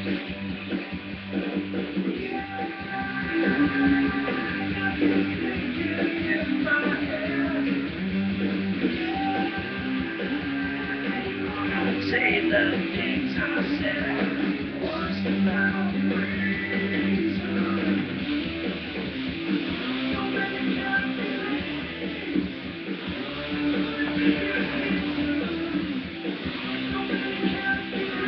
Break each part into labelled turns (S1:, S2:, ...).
S1: Say the things I said was about reason. Nobody can believe. Nobody can believe.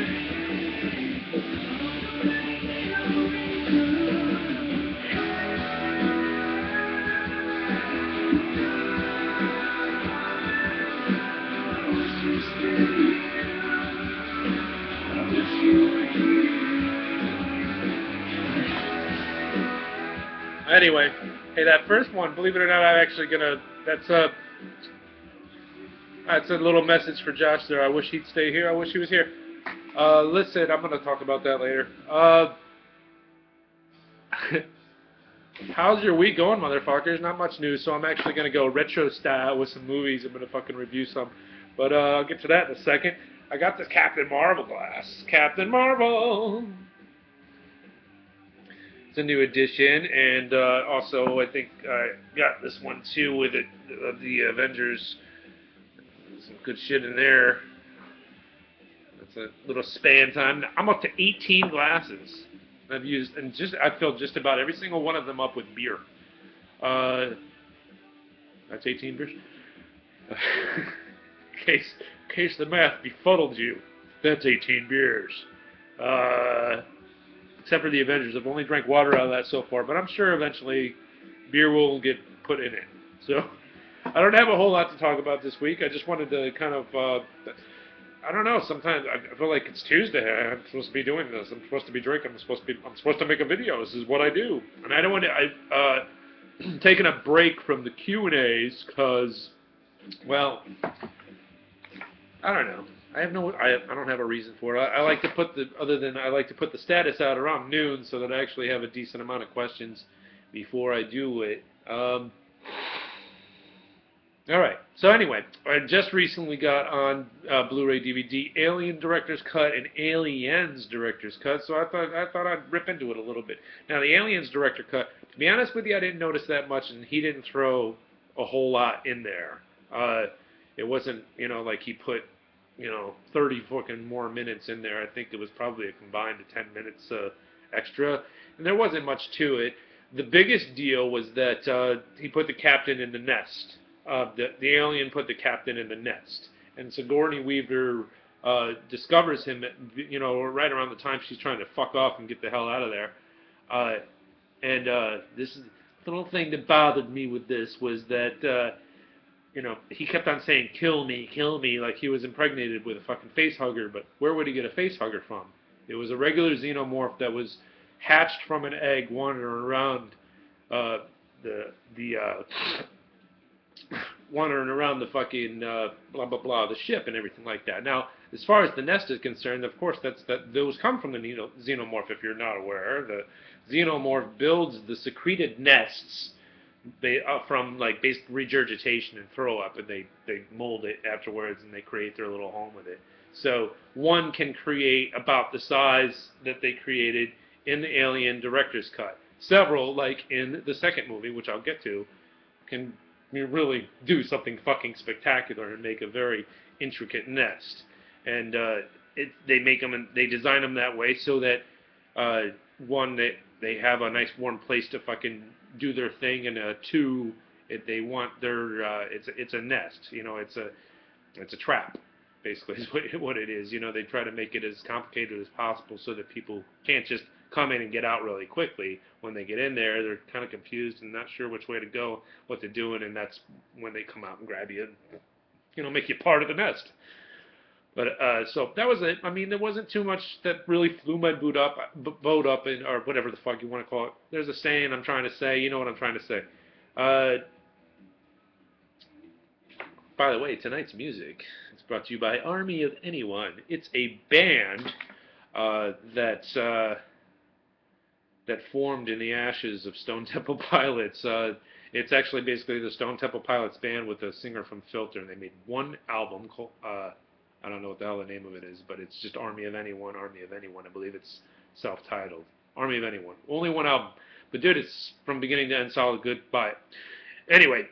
S2: Anyway, hey, that first one, believe it or not, I'm actually gonna. That's a little message for Josh there. I wish he'd stay here. I wish he was here. Listen, I'm gonna talk about that later. How's your week going, motherfuckers? Not much news, so I'm actually gonna go retro style with some movies. I'm gonna fucking review some, but I'll get to that in a second. I got this Captain Marvel glass. Captain Marvel. It's a new edition, and also I think I got this one too with it, the Avengers. Some good shit in there. That's a little span time. I'm up to 18 glasses I've used, and I filled just about every single one of them up with beer. That's 18 beers. in case the math befuddled you, that's 18 beers. Except for the Avengers. I've only drank water out of that so far, but I'm sure eventually beer will get put in it. So I don't have a whole lot to talk about this week. I just wanted to kind of, I don't know. Sometimes I feel like it's Tuesday. I'm supposed to be doing this. I'm supposed to be drinking. I'm supposed to make a video. This is what I do. And I don't want to. I've taken a break from the Q&As because, well, I don't know. I don't have a reason for it. I like to put the status out around noon so that I actually have a decent amount of questions before I do it. All right. So anyway, I just recently got on Blu-ray DVD Alien Director's Cut and Aliens Director's Cut. So I thought I'd rip into it a little bit. Now the Aliens Director Cut, to be honest with you, I didn't notice that much, and he didn't throw a whole lot in there. It wasn't, like he put 30 fucking more minutes in there. I think it was probably a combined 10 minutes extra, and there wasn't much to it. The biggest deal was that he put the captain in the nest. The alien put the captain in the nest, and Sigourney Weaver discovers him, right around the time she's trying to fuck off and get the hell out of there. This is the little thing that bothered me with this was that. He kept on saying, kill me, like he was impregnated with a fucking face hugger, but where would he get a face hugger from? It was a regular xenomorph that was hatched from an egg wandering around wandering around the fucking blah, blah, blah, the ship and everything like that. Now, as far as the nest is concerned, of course, those come from the xenomorph, if you're not aware. The xenomorph builds the secreted nests from like basic regurgitation and throw up, and they mold it afterwards and they create their little home with it. So one can create about the size that they created in the Alien Director's Cut. Several, like in the second movie, which I'll get to, can really do something fucking spectacular and make a very intricate nest. And they design them that way so that they have a nice warm place to fucking do their thing, and two, they want their it's a nest, it's a trap, basically is what it is. They try to make it as complicated as possible so that people can't just come in and get out really quickly. When they get in there, they're kind of confused and not sure which way to go, what they're doing, and that's when they come out and grab you and make you part of the nest. But so that was it. I mean, there wasn't too much that really flew my boat up, or whatever the fuck you want to call it. There's a saying I'm trying to say. You know what I'm trying to say. By the way, tonight's music is brought to you by Army of Anyone. It's a band that formed in the ashes of Stone Temple Pilots. It's actually basically the Stone Temple Pilots band with a singer from Filter, and they made one album called. I don't know what the hell the name of it is, but it's just Army of Anyone, Army of Anyone. I believe it's self-titled. Army of Anyone. Only one album. But dude, it's from beginning to end solid good. Buy it. Anyway,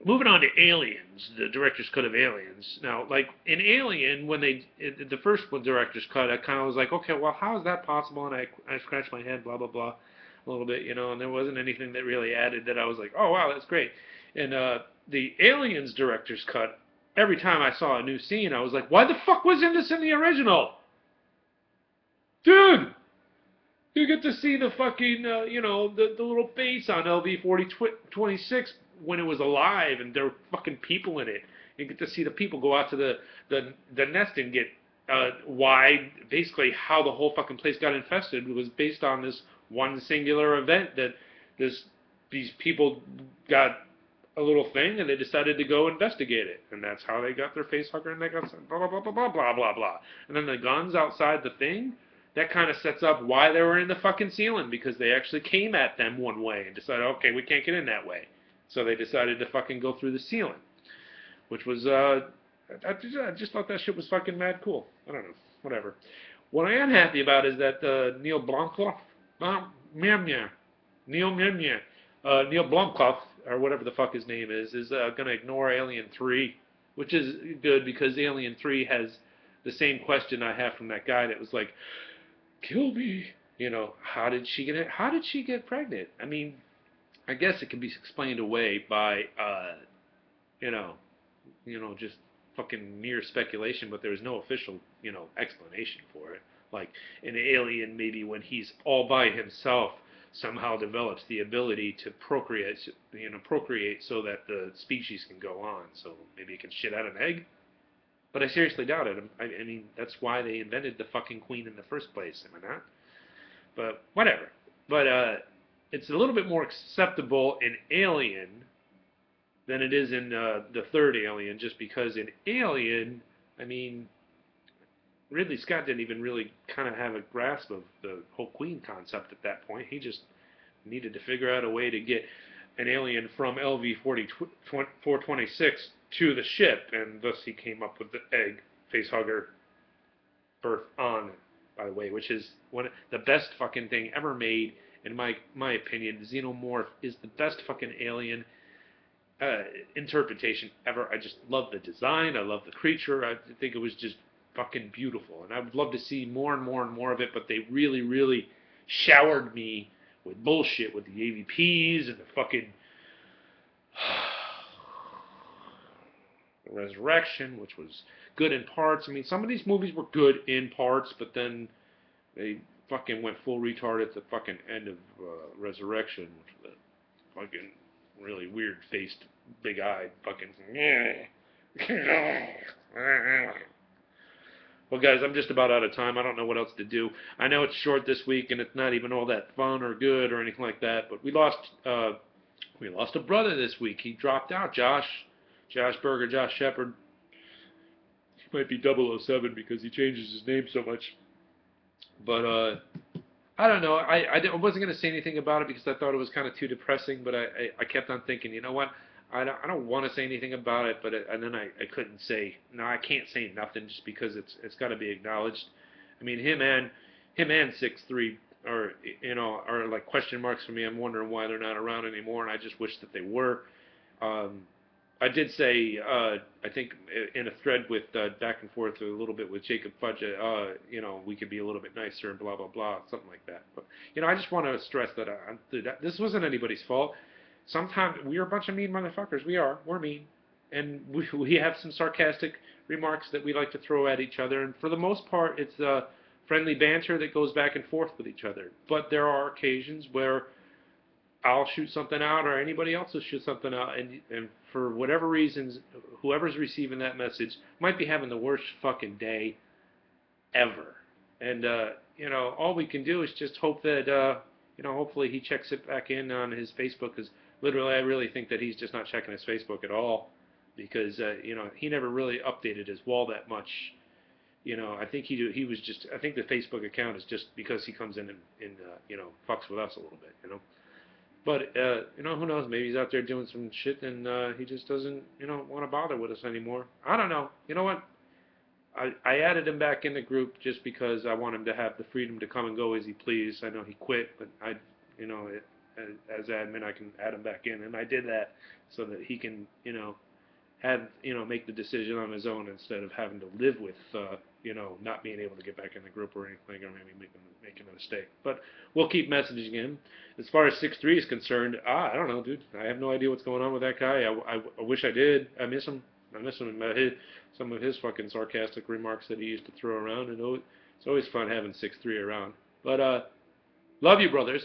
S2: moving on to Aliens, the director's cut of Aliens. Now, like in Alien, when they the first one director's cut, I kind of was like, okay, well, how is that possible? And I scratched my head, blah blah blah, a little bit, and there wasn't anything that really added that I was like, oh wow, that's great. And the Aliens director's cut, every time I saw a new scene, I was like, why the fuck wasn't this in the original? Dude, you get to see the fucking, the little base on LV-4026 when it was alive, and there were fucking people in it. You get to see the people go out to the nest and get why, basically, how the whole fucking place got infested was based on this one singular event that these people got a little thing and they decided to go investigate it, and that's how they got their face hugger and they got blah blah blah blah blah blah blah blah. And then the guns outside the thing, that kind of sets up why they were in the fucking ceiling, because they actually came at them one way and decided, okay, we can't get in that way. So they decided to fucking go through the ceiling, which was, I just thought that shit was fucking mad cool. I don't know, whatever. What I am happy about is that Neil Blomkamp, or whatever the fuck his name is going to ignore Alien 3, which is good because Alien 3 has the same question I have from that guy that was like, kill me. How did she get pregnant? I mean, I guess it can be explained away by, just fucking mere speculation, but there was no official, explanation for it. Like an alien, maybe when he's all by himself, somehow develops the ability to procreate so that the species can go on. So maybe it can shit out an egg. But I seriously doubt it. I mean, that's why they invented the fucking queen in the first place, am I not? But whatever. But it's a little bit more acceptable in Alien than it is in the third Alien, just because in Alien, I mean, Ridley Scott didn't even really kind of have a grasp of the whole queen concept at that point. He just needed to figure out a way to get an alien from LV-426 to the ship, and thus he came up with the egg facehugger birth on, by the way, which is the best fucking thing ever made, in my opinion. Xenomorph is the best fucking alien interpretation ever. I just love the design. I love the creature. I think it was just fucking beautiful, and I would love to see more and more and more of it, but they really, really showered me with bullshit with the AVPs and the fucking Resurrection, which was good in parts. I mean, some of these movies were good in parts, but then they fucking went full retard at the fucking end of Resurrection, which was a fucking really weird-faced, big-eyed fucking... Well, guys, I'm just about out of time. I don't know what else to do. I know it's short this week, and it's not even all that fun or good or anything like that, but we lost a brother this week. He dropped out, Josh Berger, Josh Shepard. He might be 007 because he changes his name so much. But I don't know. I wasn't going to say anything about it because I thought it was kind of too depressing, but I kept on thinking, you know what? I don't want to say anything about it, and then I couldn't say, no, I can't say nothing just because it's got to be acknowledged. I mean, him and 6'3" are like question marks for me. I'm wondering why they're not around anymore, and I just wish that they were. I did say, I think in a thread with back and forth a little bit with Jacob Fudge, we could be a little bit nicer and blah, blah, blah, something like that. But, I just want to stress that this wasn't anybody's fault. Sometimes we're a bunch of mean motherfuckers. We're mean. And we have some sarcastic remarks that we like to throw at each other. And for the most part, it's friendly banter that goes back and forth with each other. But there are occasions where I'll shoot something out or anybody else will shoot something out. And for whatever reasons, whoever's receiving that message might be having the worst fucking day ever. And, all we can do is just hope that, hopefully he checks it back in on his Facebook, because literally I really think that he's just not checking his Facebook at all, because, he never really updated his wall that much. I think I think the Facebook account is just because he comes in and fucks with us a little bit, But, who knows, maybe he's out there doing some shit and he just doesn't, want to bother with us anymore. I don't know. You know what? I added him back in the group just because I want him to have the freedom to come and go as he please. I know he quit, but as admin, I can add him back in, and I did that so that he can, make the decision on his own instead of having to live with, not being able to get back in the group or anything, or maybe making a mistake. But we'll keep messaging him. As far as 6-3 is concerned, I don't know, dude. I have no idea what's going on with that guy. I wish I did. I miss him. I miss him. Some of his fucking sarcastic remarks that he used to throw around, and it's always fun having 6-3 around. But love you, brothers.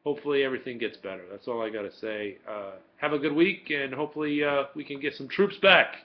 S2: Hopefully everything gets better. That's all I got to say. Have a good week, and hopefully we can get some troops back.